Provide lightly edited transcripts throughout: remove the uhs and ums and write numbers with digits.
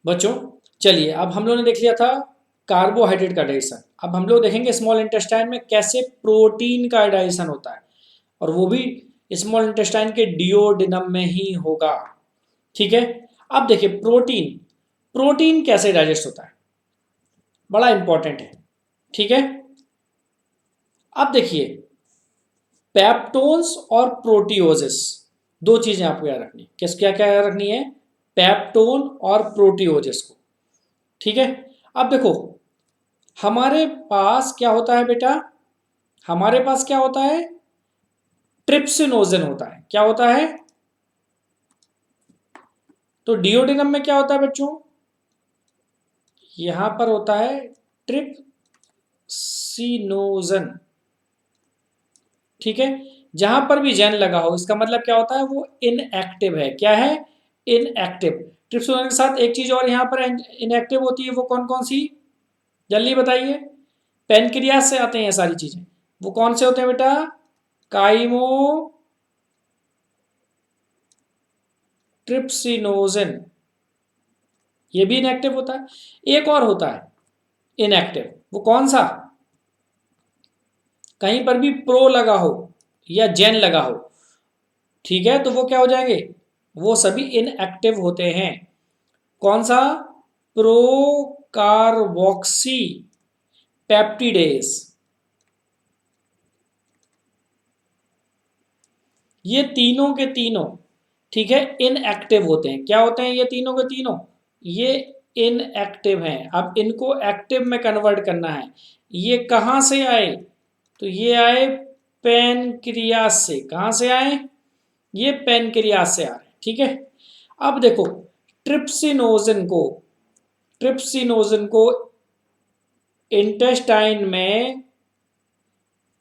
बच्चों चलिए, अब हम लोगों ने देख लिया था कार्बोहाइड्रेट का डाइजेशन। अब हम लोग देखेंगे स्मॉल इंटेस्टाइन में कैसे प्रोटीन का डाइजेशन होता है, और वो भी स्मॉल इंटेस्टाइन के डिओडिनम में ही होगा। ठीक है। अब देखिए प्रोटीन, प्रोटीन कैसे डाइजेस्ट होता है, बड़ा इंपॉर्टेंट है। ठीक है। अब देखिए पेप्टोन्स और प्रोटियोजेस, दो चीजें आपको याद रखनी, किस क्या क्या याद रखनी है, पेप्टोन और प्रोटियोजेस को। ठीक है। अब देखो हमारे पास क्या होता है बेटा, हमारे पास क्या होता है, ट्रिप्सिनोजन होता है। क्या होता है, तो डिओडिनम में क्या होता है बच्चों, यहां पर होता है ट्रिप्सिनोजन। ठीक है। जहां पर भी जेन लगा हो इसका मतलब क्या होता है, वो इनएक्टिव है। क्या है, इनएक्टिव। ट्रिप्सिनोजन के साथ एक चीज और यहां पर इनएक्टिव होती है, वो कौन कौन सी, जल्दी बताइए। पेनक्रियास से आते हैं ये सारी चीजें, वो कौन से होते हैं बेटा, काइमो ट्रिप्सिनोजन, ये भी इनएक्टिव होता है। एक और होता है इनएक्टिव, वो कौन सा, कहीं पर भी प्रो लगा हो या जेन लगा हो, ठीक है, तो वो क्या हो जाएंगे, वो सभी इनएक्टिव होते हैं। कौन सा, प्रोकार्बोक्सी पेप्टिडेज, ये तीनों के तीनों, ठीक है, इनएक्टिव होते हैं। क्या होते हैं ये तीनों के तीनों, ये इनएक्टिव हैं। अब इनको एक्टिव में कन्वर्ट करना है। ये कहां से आए, तो ये आए पेनक्रियास से। कहां से आए, ये पेनक्रियास से आ रहे हैं। ठीक है। अब देखो ट्रिप्सिनोजन को, ट्रिप्सिनोजन को इंटेस्टाइन में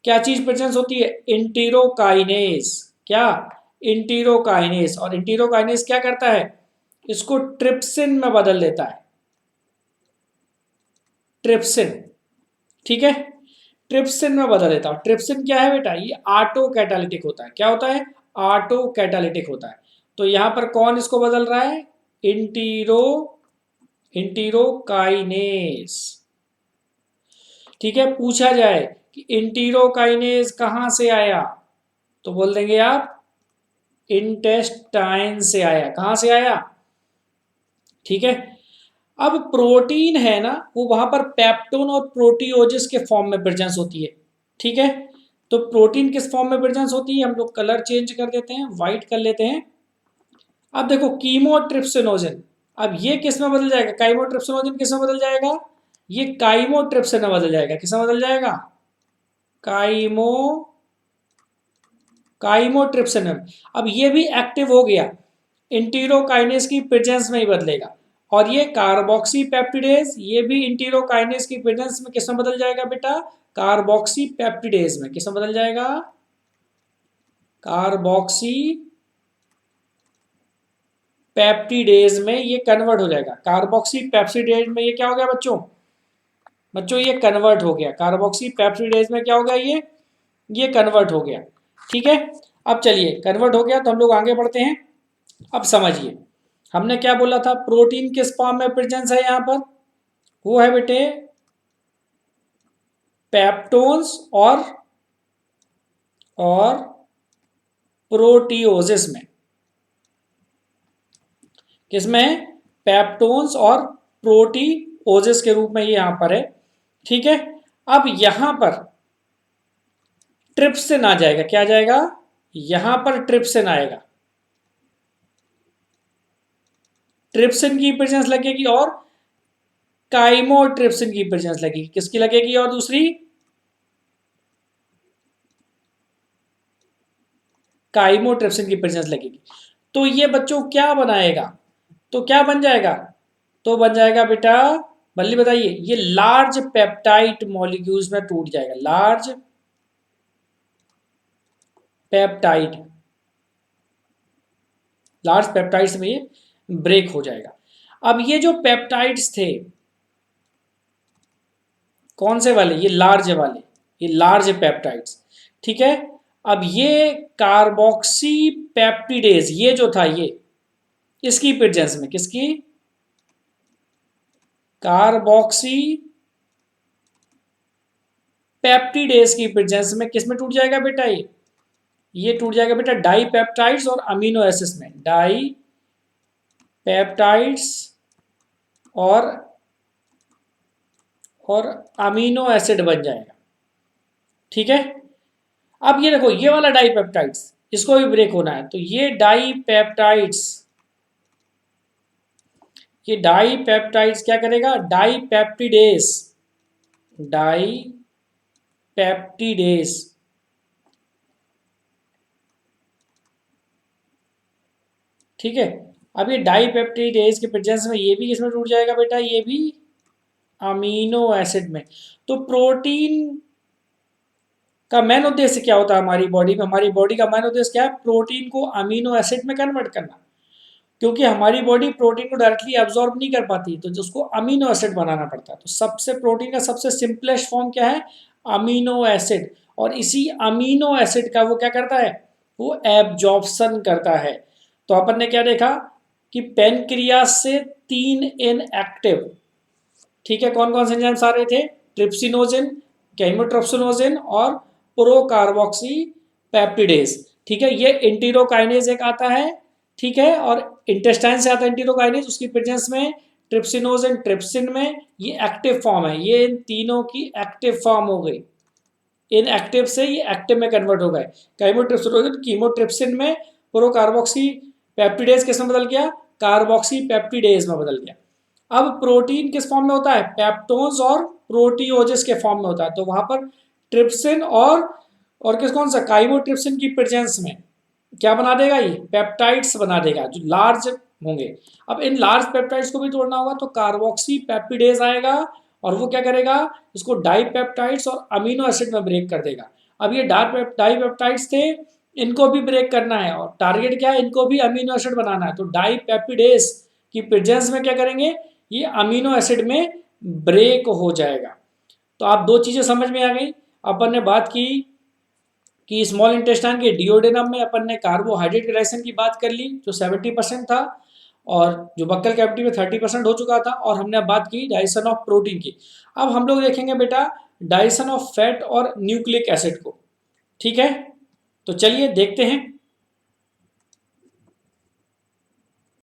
क्या चीज प्रेजेंस होती है, इंटीरोकाइनेज। क्या, इंटीरोकाइनेज। और इंटीरोकाइनेज क्या करता है, इसको ट्रिप्सिन में बदल देता है, ट्रिप्सिन। ठीक है, ट्रिप्सिन में बदल देता है। ट्रिप्सिन क्या है बेटा, ये ऑटो कैटालिटिक होता है। क्या होता है, ऑटो कैटालिटिक होता है। तो यहां पर कौन इसको बदल रहा है, इंटीरो, इंटीरोकाइनेज। ठीक है। पूछा जाए कि इंटीरोकाइनेज कहां से आया, तो बोल देंगे आप इंटेस्टाइन से आया। कहां से आया, ठीक है। अब प्रोटीन है ना, वो वहां पर पेप्टोन और प्रोटीओजेस के फॉर्म में प्रेजेंस होती है। ठीक है। तो प्रोटीन किस फॉर्म में प्रेजेंस होती है, हम लोग कलर चेंज कर देते हैं, व्हाइट कर लेते हैं। अब देखो कीमोट्रिप्सिनोजन, अब ये किस में बदल जाएगा, काइमोट्रिप्सिनोजन किस में बदल जाएगा, ये काइमोट्रिप्सिन में बदल जाएगा। किस में बदल जाएगा, काइमो, काइमोट्रिप्सिन। अब ये भी एक्टिव हो गया, इंटीरोकाइनेज की प्रेजेंस में ही बदलेगा। और ये कार्बोक्सी पेप्टिडेज, ये भी इंटीरोकाइनेज की प्रेजेंस में किस में बदल जाएगा बेटा, कार्बोक्सी पेप्टिडेज में। किस में बदल जाएगा, कार्बोक्सी पेप्टिडेज में ये कन्वर्ट हो जाएगा। कार्बोक्सी पेप्टिडेज में ये क्या हो गया बच्चों, बच्चों ये कन्वर्ट हो गया। कार्बोक्सी पेप्टिडेज में क्या हो गया, ये कन्वर्ट हो गया। ठीक है। अब चलिए कन्वर्ट हो गया तो हम लोग आगे बढ़ते हैं। अब समझिए हमने क्या बोला था, प्रोटीन किस फॉर्म में प्रेजेंस है यहां पर, वो है बेटे पेप्टोन्स और प्रोटियोजिस में। किसमें, पेप्टोन्स और प्रोटीओजिस के रूप में ये यहां पर है। ठीक है। अब यहां पर ट्रिप्सिन आ जाएगा। क्या आ जाएगा, यहां पर ट्रिप्सिन आएगा, ट्रिप्सिन की प्रेजेंस लगेगी और काइमोट्रिप्सिन की प्रेजेंस लगेगी। किसकी लगेगी, और दूसरी काइमोट्रिप्सिन की प्रेजेंस लगेगी। तो ये बच्चों क्या बनाएगा, तो क्या बन जाएगा, तो बन जाएगा बेटा, बल्ली बताइए, ये लार्ज पेप्टाइड मॉलिक्यूल्स में टूट जाएगा, लार्ज पेप्टाइड, लार्ज पेप्टाइड्स में ये ब्रेक हो जाएगा। अब ये जो पेप्टाइड्स थे, कौन से वाले, ये लार्ज वाले, ये लार्ज पेप्टाइड्स। ठीक है। अब ये कार्बोक्सी पेप्टिडेज, ये जो था ये, इसकी प्रेजेंस में, किसकी, कार्बोक्सी पेप्टिडेज की प्रेजेंस में किस में टूट जाएगा बेटा? ये टूट जाएगा बेटा डाई पेप्टाइड्स और अमीनो एसिड्स में, डाई पेप्टाइड्स और अमीनो एसिड बन जाएगा। ठीक है, अब ये देखो ये वाला डाई पेप्टाइड्स, इसको भी ब्रेक होना है, तो ये डाई पेप्टाइड्स, ये डाई पेप्टाइड्स क्या करेगा? डाई पेप्टिडेज, डाई पेप्टिडेज, ठीक है। अब ये डाई पेप्टिडेज के प्रेजेंस में ये भी किसमें टूट जाएगा बेटा? ये भी अमीनो एसिड में। तो प्रोटीन का मेन उद्देश्य क्या होता है हमारी बॉडी में? हमारी बॉडी का मेन उद्देश्य क्या है? प्रोटीन को अमीनो एसिड में कन्वर्ट करना, क्योंकि हमारी बॉडी प्रोटीन को डायरेक्टली एब्जॉर्ब नहीं कर पाती, तो जिसको अमीनो एसिड बनाना पड़ता है। तो सबसे प्रोटीन का सबसे सिंपलेस्ट फॉर्म क्या है? Amino acid. और इसी अमीनो एसिड का वो क्या करता है? वो एब्जॉर्प्शन करता है। तो अपन ने क्या देखा कि पेनक्रियास से 3 इनएक्टिव, ठीक है, कौन कौन से एंजाइम्स आ रहे थे? ट्रिप्सिनोजिन, केमोट्रिप्सिनोजिन और प्रोकार्बोक्सी पेप्टिडेज। ठीक है, ये इंटेरोकाइनेज एक आता है, ठीक है, और इंटेस्टाइन से आता है इंटेरोकाइनेज, उसकी प्रेजेंस में ट्रिप्सिनोजिन ट्रिप्सिन में ये एक्टिव फॉर्म है। ये इन तीनों की एक्टिव फॉर्म हो गई, इन एक्टिव से ये एक्टिव में कन्वर्ट हो गए। केमोट्रिप्सिनोजिन कीमोट्रिप्सिन में, प्रोकार्बोक्सी पेप्टिडेज किस में बदल गया? कार्बोक्सी पेप्टिडेज में बदल गया। अब प्रोटीन किस फॉर्म में होता है? पेप्टोन्स और प्रोटीओजेस के फॉर्म में होता है। तो वहां पर ट्रिप्सिन और किस कौन सा काइमोट्रिप्सिन की प्रेजेंस में क्या बना देगा? ये पेप्टाइड्स बना देगा जो लार्ज होंगे। अब इन लार्ज पेप्टाइड्स को भी तोड़ना होगा, तो कार्बोक्सी पेप्टिडेज आएगा और वो क्या करेगा? इसको डाईपेप्टाइड्स और अमीनो एसिड में ब्रेक कर देगा। अब ये डाईपेप्टाइड्स थे, इनको भी ब्रेक करना है, और टारगेट क्या है? इनको भी अमीनो एसिड बनाना है। तो डाईपेप्टिडेज की प्रेजेंस में क्या करेंगे? ये अमीनो एसिड में ब्रेक हो जाएगा। तो आप दो चीजें समझ में आ गई। अपन ने बात की कि स्मॉल इंटेस्टाइन के डिओडेनम में अपन ने कार्बोहाइड्रेट के डाइजेशन की बात कर ली जो 70% था, और जो बक्कल कैविटी में 30% हो चुका था, और हमने बात की डाइजेशन ऑफ प्रोटीन की। अब हम लोग देखेंगे बेटा डाइजेशन ऑफ फैट और न्यूक्लिक एसिड को। ठीक है, तो चलिए देखते हैं।